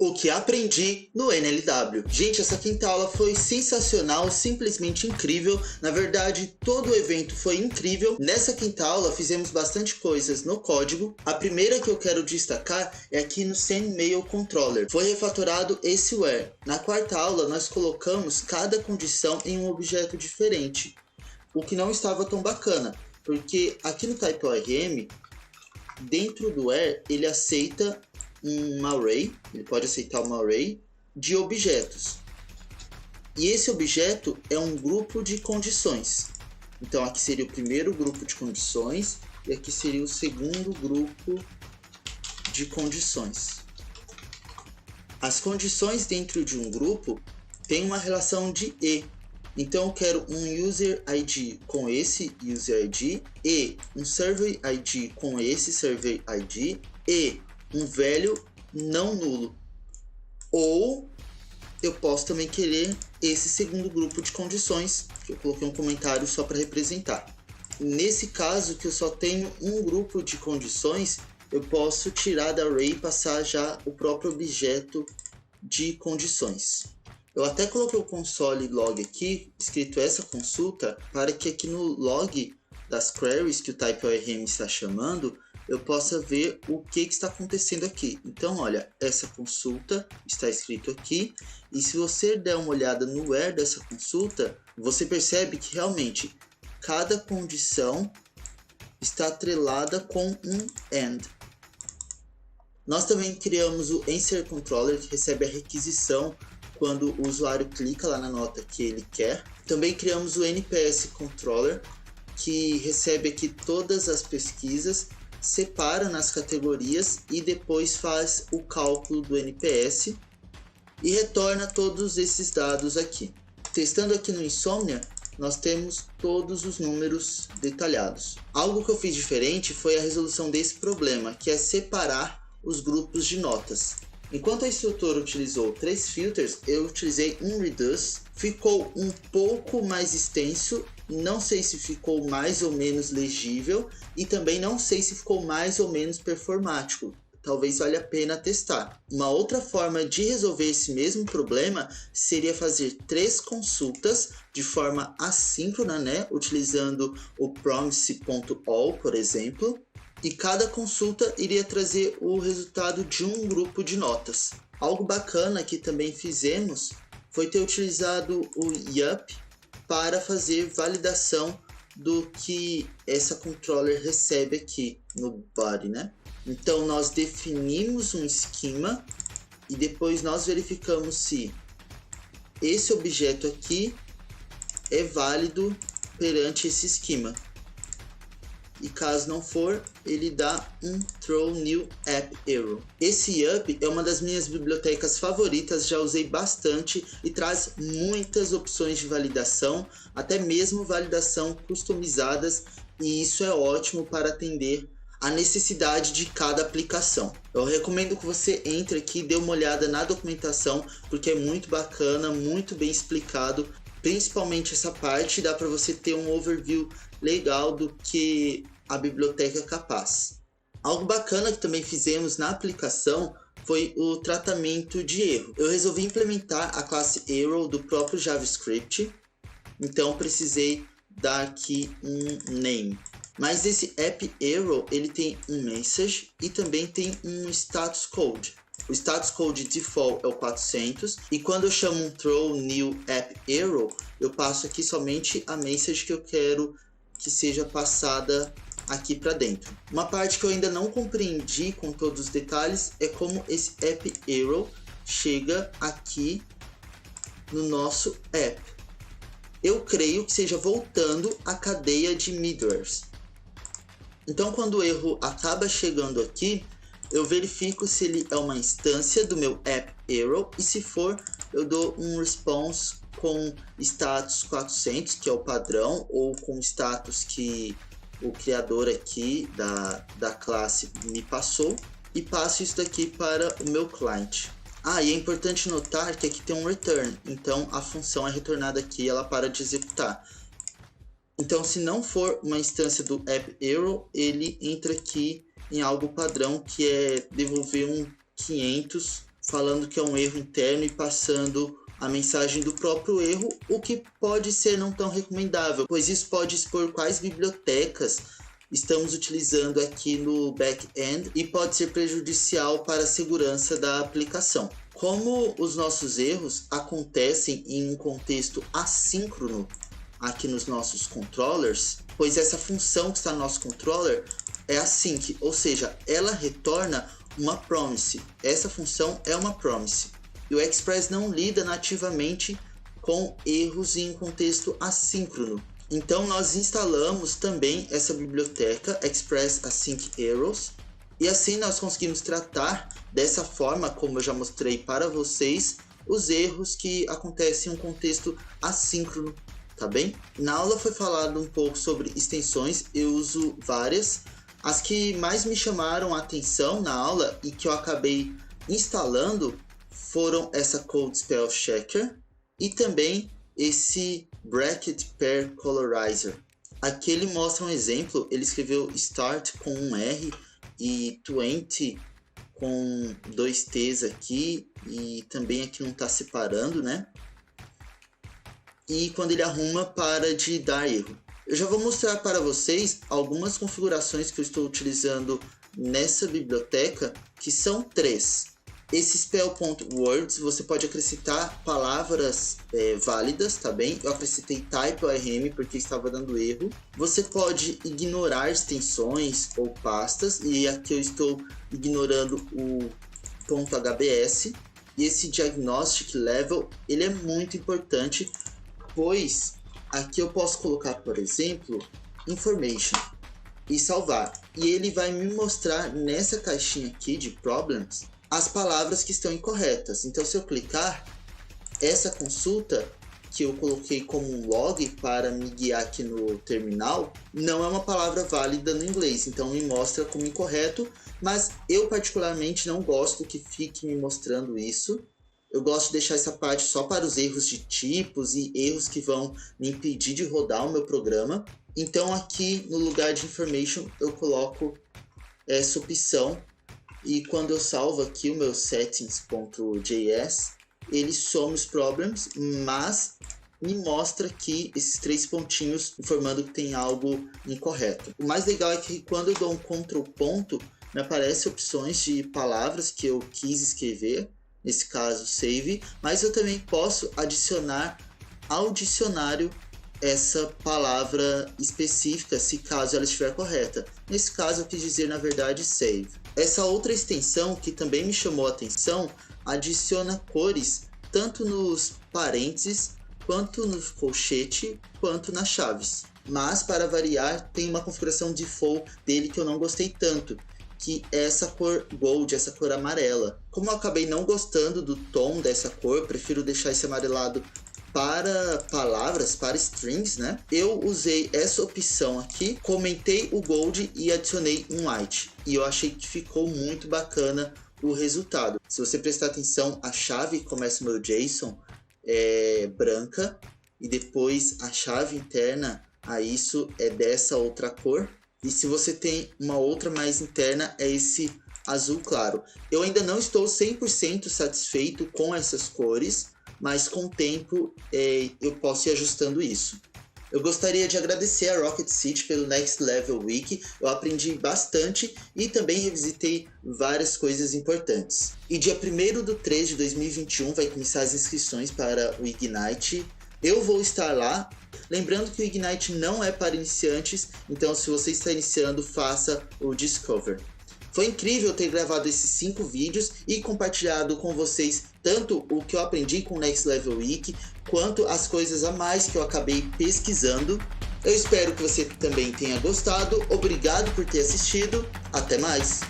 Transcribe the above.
O que aprendi no NLW. Gente, essa quinta aula foi sensacional, simplesmente incrível. Na verdade, todo o evento foi incrível. Nessa quinta aula fizemos bastante coisas no código. A primeira que eu quero destacar é aqui no SendMail Controller. Foi refatorado esse where. Na quarta aula nós colocamos cada condição em um objeto diferente, o que não estava tão bacana, porque aqui no TypeORM, dentro do where, ele aceita um array, ele pode aceitar uma array de objetos. E esse objeto é um grupo de condições. Então aqui seria o primeiro grupo de condições e aqui seria o segundo grupo de condições. As condições dentro de um grupo têm uma relação de e. Então eu quero um user ID com esse user ID e um server ID com esse server ID e um value não nulo. Ou eu posso também querer esse segundo grupo de condições, que eu coloquei um comentário só para representar. Nesse caso, que eu só tenho um grupo de condições, eu posso tirar da array e passar já o próprio objeto de condições. Eu até coloquei o console log aqui, escrito essa consulta, para que aqui no log das queries que o TypeORM está chamando, eu possa ver o que está acontecendo aqui. Então, olha, essa consulta está escrito aqui, e se você der uma olhada no where dessa consulta, você percebe que realmente cada condição está atrelada com um AND. Nós também criamos o Answer Controller, que recebe a requisição quando o usuário clica lá na nota que ele quer. Também criamos o NPS Controller, que recebe aqui todas as pesquisas, separa nas categorias e depois faz o cálculo do NPS e retorna todos esses dados aqui. Testando aqui no Insomnia, nós temos todos os números detalhados. Algo que eu fiz diferente foi a resolução desse problema, que é separar os grupos de notas. Enquanto a instrutora utilizou 3 filters, eu utilizei um reduce. Ficou um pouco mais extenso, não sei se ficou mais ou menos legível e também não sei se ficou mais ou menos performático. Talvez valha a pena testar. Uma outra forma de resolver esse mesmo problema seria fazer 3 consultas de forma assíncrona, né? Utilizando o promise.all, por exemplo. E cada consulta iria trazer o resultado de um grupo de notas. Algo bacana que também fizemos foi ter utilizado o yup para fazer validação do que essa controller recebe aqui no body, né? Então nós definimos um esquema e depois nós verificamos se esse objeto aqui é válido perante esse esquema. E caso não for, ele dá um throw new app error. Esse yup é uma das minhas bibliotecas favoritas, já usei bastante e traz muitas opções de validação, até mesmo validação customizadas, e isso é ótimo para atender a necessidade de cada aplicação. Eu recomendo que você entre aqui e dê uma olhada na documentação, porque é muito bacana, muito bem explicado. Principalmente essa parte dá para você ter um overview legal do que a biblioteca é capaz. Algo bacana que também fizemos na aplicação foi o tratamento de erro. Eu resolvi implementar a classe Arrow do próprio JavaScript, então precisei dar aqui um name. Mas esse app Arrow ele tem um message e também tem um status code. O status code default é o 400 e quando eu chamo um throw new app error, eu passo aqui somente a message que eu quero que seja passada aqui para dentro. Uma parte que eu ainda não compreendi com todos os detalhes é como esse app error chega aqui no nosso app. Eu creio que seja voltando à cadeia de middlewares. Então quando o erro acaba chegando aqui, eu verifico se ele é uma instância do meu app error e se for, eu dou um response com status 400, que é o padrão, ou com status que o criador aqui da classe me passou, e passo isso daqui para o meu cliente. E é importante notar que aqui tem um return, então a função é retornada aqui e ela para de executar. Então se não for uma instância do app error, ele entra aqui em algo padrão, que é devolver um 500 falando que é um erro interno e passando a mensagem do próprio erro, o que pode ser não tão recomendável, pois isso pode expor quais bibliotecas estamos utilizando aqui no back-end e pode ser prejudicial para a segurança da aplicação. Como os nossos erros acontecem em um contexto assíncrono aqui nos nossos controllers, pois essa função que está no nosso controller é async, ou seja, ela retorna uma promise. Essa função é uma promise. E o Express não lida nativamente com erros em contexto assíncrono. Então nós instalamos também essa biblioteca Express Async Errors, e assim nós conseguimos tratar dessa forma, como eu já mostrei para vocês, os erros que acontecem em um contexto assíncrono, tá bem? Na aula foi falado um pouco sobre extensões, eu uso várias. As que mais me chamaram a atenção na aula e que eu acabei instalando foram essa Code Spell Checker e também esse Bracket Pair Colorizer. Aqui ele mostra um exemplo, ele escreveu Start com um R e 20 com 2 T's aqui, e também aqui não está separando, né? E quando ele arruma, para de dar erro. Eu já vou mostrar para vocês algumas configurações que eu estou utilizando nessa biblioteca, que são 3. Esse spell.words, você pode acrescentar palavras válidas, tá bem? Eu acrescentei type ORM porque estava dando erro. Você pode ignorar extensões ou pastas, e aqui eu estou ignorando o .hbs. E esse diagnostic level, ele é muito importante, pois aqui eu posso colocar, por exemplo, information e salvar. E ele vai me mostrar nessa caixinha aqui de problems as palavras que estão incorretas. Então, se eu clicar, essa consulta que eu coloquei como um log para me guiar aqui no terminal, não é uma palavra válida no inglês, então me mostra como incorreto, mas eu particularmente não gosto que fique me mostrando isso. Eu gosto de deixar essa parte só para os erros de tipos e erros que vão me impedir de rodar o meu programa. Então aqui no lugar de information eu coloco essa opção, e quando eu salvo aqui o meu settings.js, ele some os problems, mas me mostra aqui esses 3 pontinhos informando que tem algo incorreto. O mais legal é que quando eu dou um Ctrl ponto, me aparecem opções de palavras que eu quis escrever, nesse caso save, mas eu também posso adicionar ao dicionário essa palavra específica, se caso ela estiver correta. Nesse caso eu quis dizer, na verdade, save. Essa outra extensão que também me chamou a atenção adiciona cores tanto nos parênteses, quanto no colchete, quanto nas chaves. Mas para variar, tem uma configuração default dele que eu não gostei tanto, que é essa cor gold, essa cor amarela. Como eu acabei não gostando do tom dessa cor, prefiro deixar esse amarelado para palavras, para strings, né? Eu usei essa opção aqui, comentei o gold e adicionei um white. E eu achei que ficou muito bacana o resultado. Se você prestar atenção, a chave que começa o meu JSON é branca, e depois a chave interna a isso é dessa outra cor. E se você tem uma outra mais interna, é esse azul claro. Eu ainda não estou 100% satisfeito com essas cores, mas com o tempo eu posso ir ajustando isso. Eu gostaria de agradecer a Rocket City pelo Next Level Week, eu aprendi bastante e também revisitei várias coisas importantes. E dia 1º/3/2021 vai começar as inscrições para o Ignite. Eu vou estar lá. Lembrando que o Ignite não é para iniciantes, então se você está iniciando, faça o Discover. Foi incrível ter gravado esses 5 vídeos e compartilhado com vocês tanto o que eu aprendi com o Next Level Week, quanto as coisas a mais que eu acabei pesquisando. Eu espero que você também tenha gostado. Obrigado por ter assistido. Até mais!